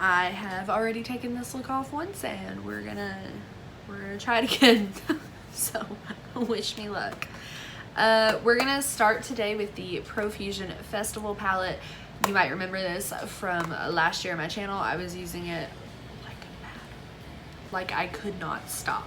I have already taken this look off once, and we're gonna try it again. So wish me luck. We're gonna start today with the Profusion Festival palette. You might remember this from last year on my channel. I was using it like I could not stop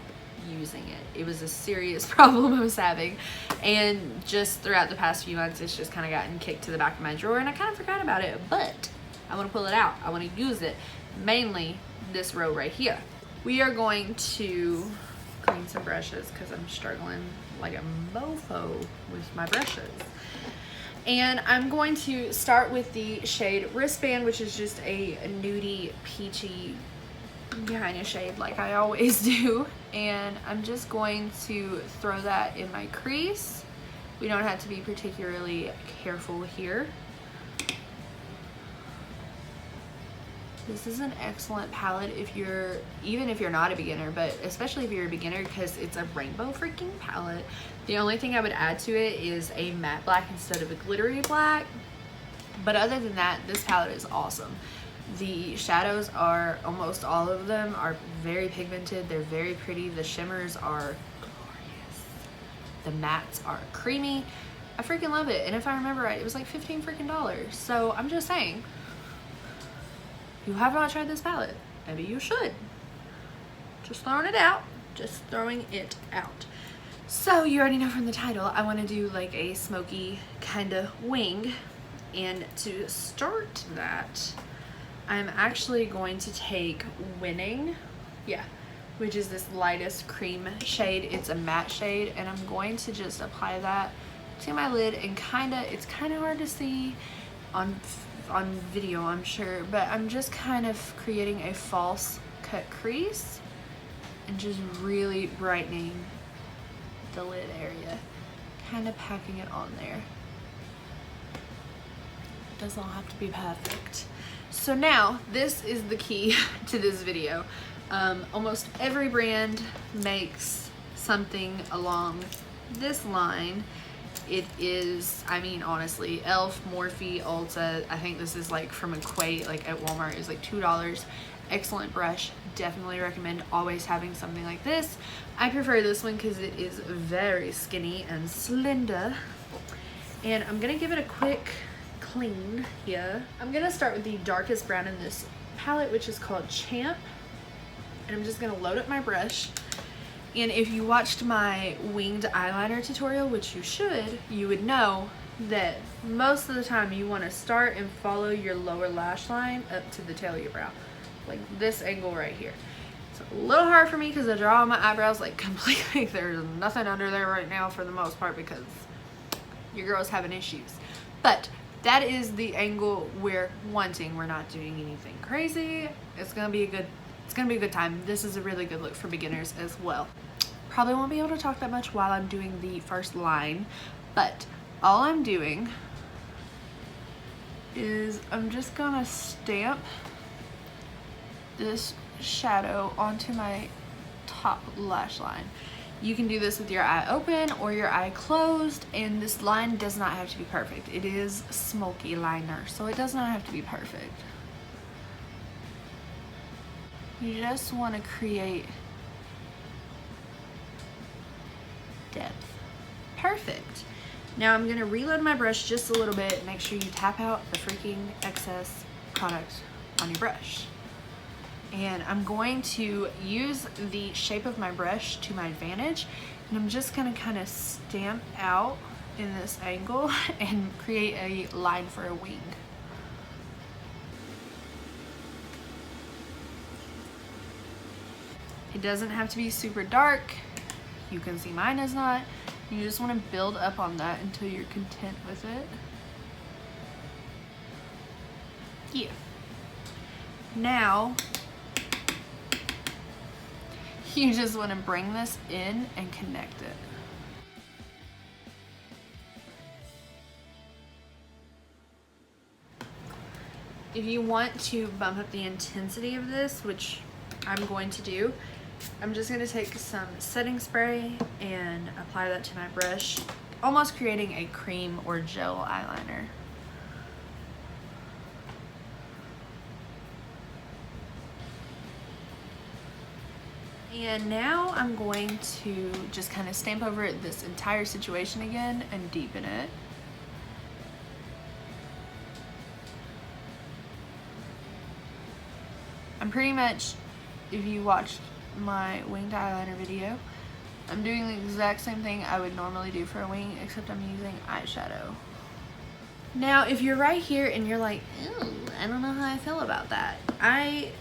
using it. It was a serious problem I was having, and just throughout the past few months it's just kind of gotten kicked to the back of my drawer, and I kind of forgot about it, but I want to pull it out. I want to use it, mainly this row right here. We are going to clean some brushes because I'm struggling like a mofo with my brushes. And I'm going to start with the shade Wristband, which is just a nudie, peachy kind of shade like I always do. And I'm just going to throw that in my crease. We don't have to be particularly careful here. This is an excellent palette even if you're not a beginner, but especially if you're a beginner, because it's a rainbow freaking palette. The only thing I would add to it is a matte black instead of a glittery black. But other than that, this palette is awesome. The shadows are, almost all of them are very pigmented. They're very pretty. The shimmers are glorious. The mattes are creamy. I freaking love it. And if I remember right, it was like $15 freaking. So I'm just saying, you have not tried this palette, maybe you should. Just throwing it out. Just throwing it out. So you already know from the title, I want to do like a smoky kind of wing. And to start that, I'm actually going to take Winning, which is this lightest cream shade. It's a matte shade, and I'm going to just apply that to my lid, and it's kind of hard to see on video, I'm sure, but I'm just kind of creating a false cut crease and just really brightening the lid area, kind of packing it on there. It does not have to be perfect. So now this is the key to this video. Almost every brand makes something along this line. It is, I mean, honestly, Elf, Morphe, Ulta. I think this is like from Equate, like at Walmart, is like $2. Excellent brush. Definitely recommend always having something like this. I prefer this one because it is very skinny and slender. And I'm gonna give it a quick clean here. I'm gonna start with the darkest brown in this palette, which is called Champ. And I'm just gonna load up my brush. And if you watched my winged eyeliner tutorial, which you should, you would know that most of the time you want to start and follow your lower lash line up to the tail of your brow. Like this angle right here. It's a little hard for me because I draw on my eyebrows like completely. There's nothing under there right now for the most part because your girl's having issues. But that is the angle we're wanting. We're not doing anything crazy. It's gonna be a good time. This is a really good look for beginners as well. Probably won't be able to talk that much while I'm doing the first line, but all I'm doing is I'm just gonna stamp this shadow onto my top lash line. You can do this with your eye open or your eye closed, and this line does not have to be perfect. It is smoky liner, so it does not have to be perfect. You just want to create depth. Perfect. Now I'm going to reload my brush just a little bit. Make sure you tap out the freaking excess product on your brush. And I'm going to use the shape of my brush to my advantage, and I'm just going to kind of stamp out in this angle and create a line for a wing. It doesn't have to be super dark. You can see mine is not. You just want to build up on that until you're content with it. Yeah. Now, you just want to bring this in and connect it. If you want to bump up the intensity of this, which I'm going to do, I'm just going to take some setting spray and apply that to my brush, almost creating a cream or gel eyeliner. And now I'm going to just kind of stamp over this entire situation again and deepen it. I'm pretty much, if you watched my winged eyeliner video, I'm doing the exact same thing I would normally do for a wing, except I'm using eyeshadow. Now, if you're right here and you're like, ew, I don't know how I feel about that, I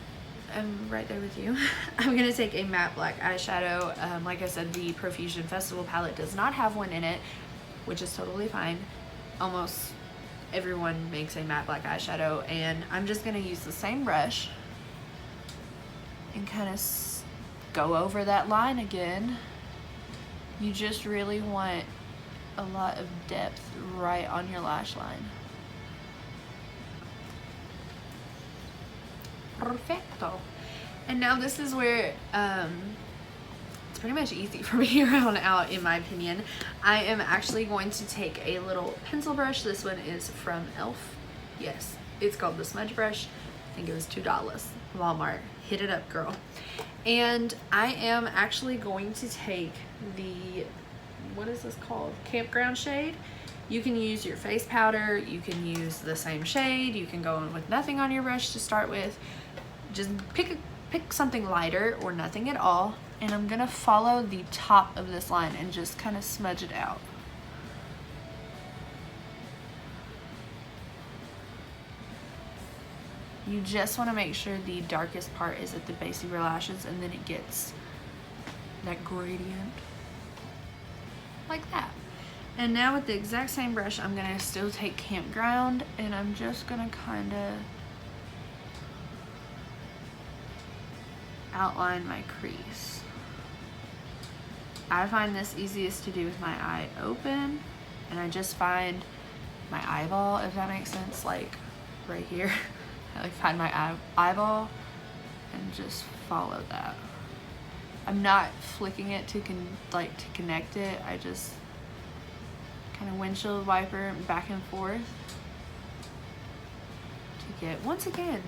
am right there with you. I'm gonna take a matte black eyeshadow. Like I said, the Profusion Festival palette does not have one in it, which is totally fine. Almost everyone makes a matte black eyeshadow, and I'm just gonna use the same brush and kind of go over that line again. You just really want a lot of depth right on your lash line. Perfecto. And now this is where it's pretty much easy from here on out, in my opinion. I am actually going to take a little pencil brush. This one is from e.l.f. Yes, it's called the smudge brush. I think it was $2. Walmart. Hit it up, girl. And I am actually going to take the, what is this called? Campground shade. You can use your face powder. You can use the same shade. You can go in with nothing on your brush to start with. Just pick something lighter or nothing at all. And I'm gonna follow the top of this line and just kind of smudge it out. You just want to make sure the darkest part is at the base of your lashes, and then it gets that gradient like that. And now with the exact same brush, I'm going to still take Campground, and I'm just going to kind of outline my crease. I find this easiest to do with my eye open, and I just find my eyeball, if that makes sense, like right here. I like find my eyeball and just follow that. I'm not flicking it to connect it. I just kind of windshield wiper back and forth to get, once again,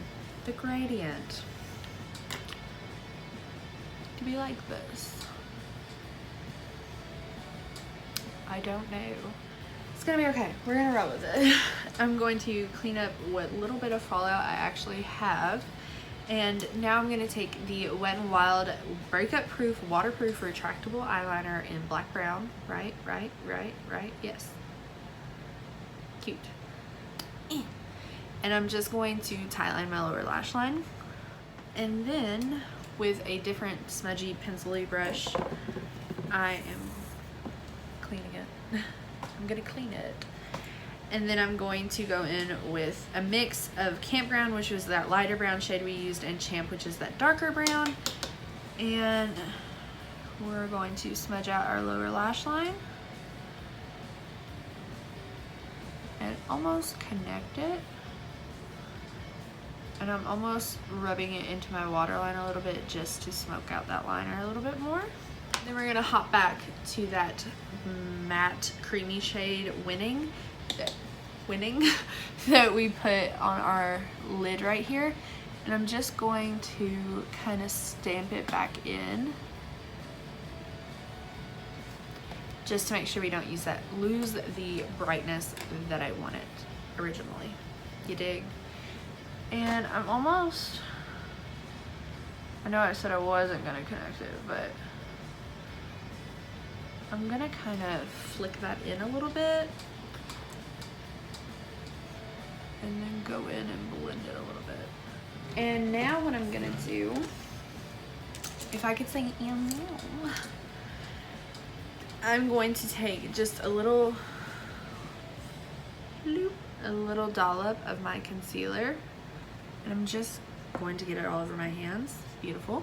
the gradient to be like this. I don't know. It's gonna be okay. We're gonna roll with it. I'm going to clean up what little bit of fallout I actually have. And now I'm gonna take the Wet n Wild Breakup Proof Waterproof Retractable Eyeliner in Black Brown. Right, yes. Cute. And I'm just going to tightline my lower lash line. And then with a different smudgy pencil-y brush, I am cleaning it. I'm gonna clean it. And then I'm going to go in with a mix of Campground, which was that lighter brown shade we used, and Champ, which is that darker brown. And we're going to smudge out our lower lash line and almost connect it. And I'm almost rubbing it into my waterline a little bit just to smoke out that liner a little bit more. Then we're gonna hop back to that matte creamy shade Winning that we put on our lid right here. And I'm just going to kind of stamp it back in just to make sure we don't lose the brightness that I wanted originally. You dig? And I'm almost, I know I said I wasn't gonna connect it, but I'm gonna kind of flick that in a little bit and then go in and blend it a little bit. And now what I'm gonna do, if I could say I'm going to take just a little dollop of my concealer, and I'm just going to get it all over my hands. Beautiful.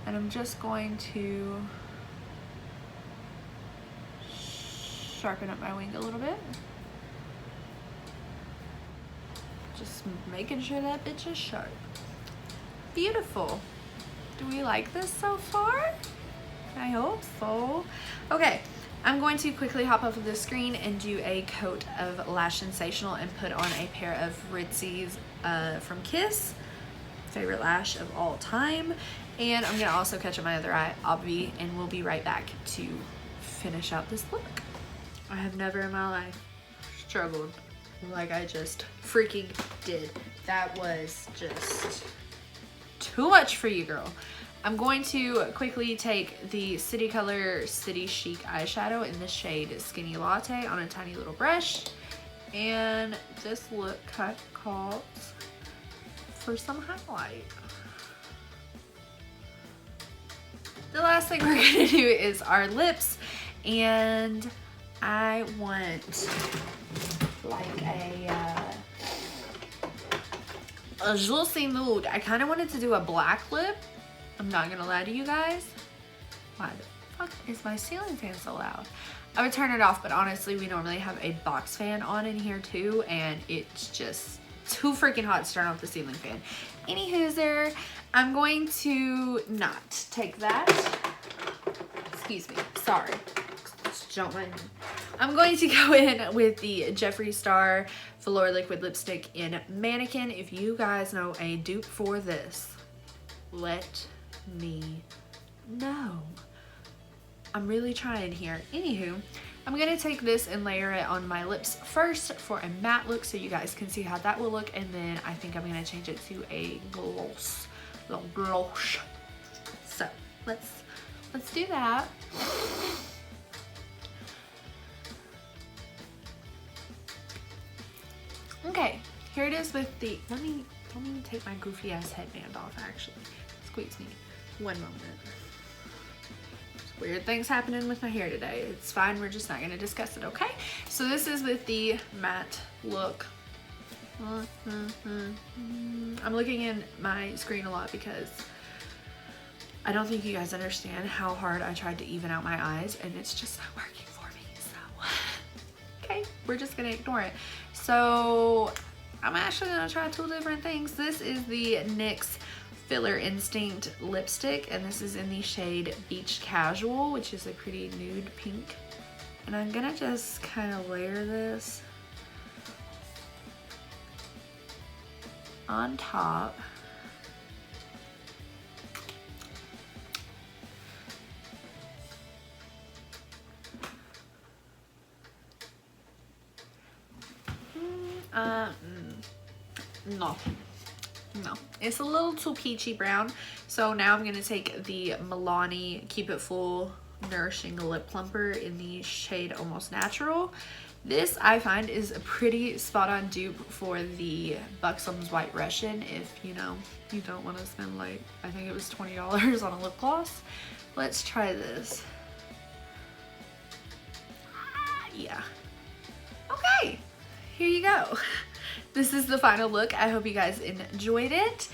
And I'm just going to sharpen up my wing a little bit. Just making sure that bitch is sharp. Beautiful. Do we like this so far? I hope so. Okay, I'm going to quickly hop off of the screen and do a coat of Lash Sensational and put on a pair of Ritzies from Kiss. favorite lash of all time. And I'm gonna also catch up my other eye, obvi, and we'll be right back to finish out this look. I have never in my life struggled like I just freaking did. That was just too much for you, girl. I'm going to quickly take the City Color City Chic eyeshadow in the shade Skinny Latte on a tiny little brush. And this look calls for some highlight. The last thing we're gonna do is our lips. And I want like a juicy mood. I kind of wanted to do a black lip. I'm not gonna lie to you guys. Why the fuck is my ceiling fan so loud? I would turn it off, but honestly, we normally have a box fan on in here too, and it's just too freaking hot to turn off the ceiling fan. Anywho's, I'm going to not take that. Excuse me, sorry. Just don't mind me. I'm going to go in with the Jeffree Star Velour Liquid Lipstick in Mannequin. If you guys know a dupe for this, let me know. I'm really trying here. Anywho, I'm gonna take this and layer it on my lips first for a matte look so you guys can see how that will look, and then I think I'm gonna change it to a gloss. Little gloss. So let's do that. Okay, here it is with the, let me take my goofy ass headband off actually. Squeeze me. One moment. Weird things happening with my hair today. It's fine, we're just not gonna discuss it, okay? So this is with the matte look. I'm looking in my screen a lot because I don't think you guys understand how hard I tried to even out my eyes, and it's just not working for me, so. Okay, we're just gonna ignore it. So I'm actually gonna try two different things. This is the NYX Filler Instinct lipstick, and this is in the shade Beach Casual, which is a pretty nude pink. And I'm gonna just kind of layer this on top. No, it's a little too peachy brown. So now I'm gonna take the Milani Keep It Full Nourishing Lip Plumper in the shade Almost Natural. This I find is a pretty spot on dupe for the Buxom's White Russian if you know you don't want to spend like, I think it was $20 on a lip gloss. Let's try this. Yeah. Okay, here you go. This is the final look. I hope you guys enjoyed it.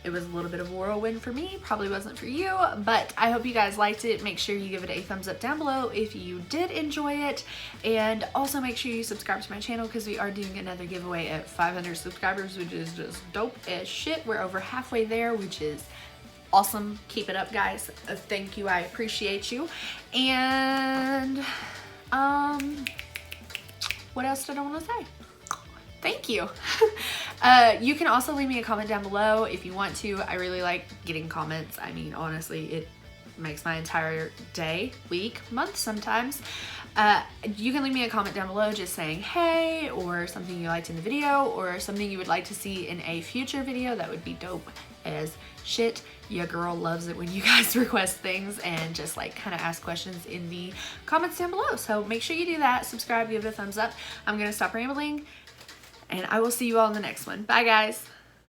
It was a little bit of a whirlwind for me, probably wasn't for you, but I hope you guys liked it. Make sure you give it a thumbs up down below if you did enjoy it, and also make sure you subscribe to my channel because we are doing another giveaway at 500 subscribers, which is just dope as shit. We're over halfway there, which is awesome. Keep it up, guys. Thank you, I appreciate you. And what else did I want to say? Thank you. You can also leave me a comment down below if you want to. I really like getting comments. I mean, honestly, it makes my entire day, week, month sometimes. You can leave me a comment down below just saying hey, or something you liked in the video, or something you would like to see in a future video. That would be dope as shit. Your girl loves it when you guys request things and just like kind of ask questions in the comments down below. So make sure you do that. Subscribe, give it a thumbs up. I'm gonna stop rambling, and I will see you all in the next one. Bye, guys.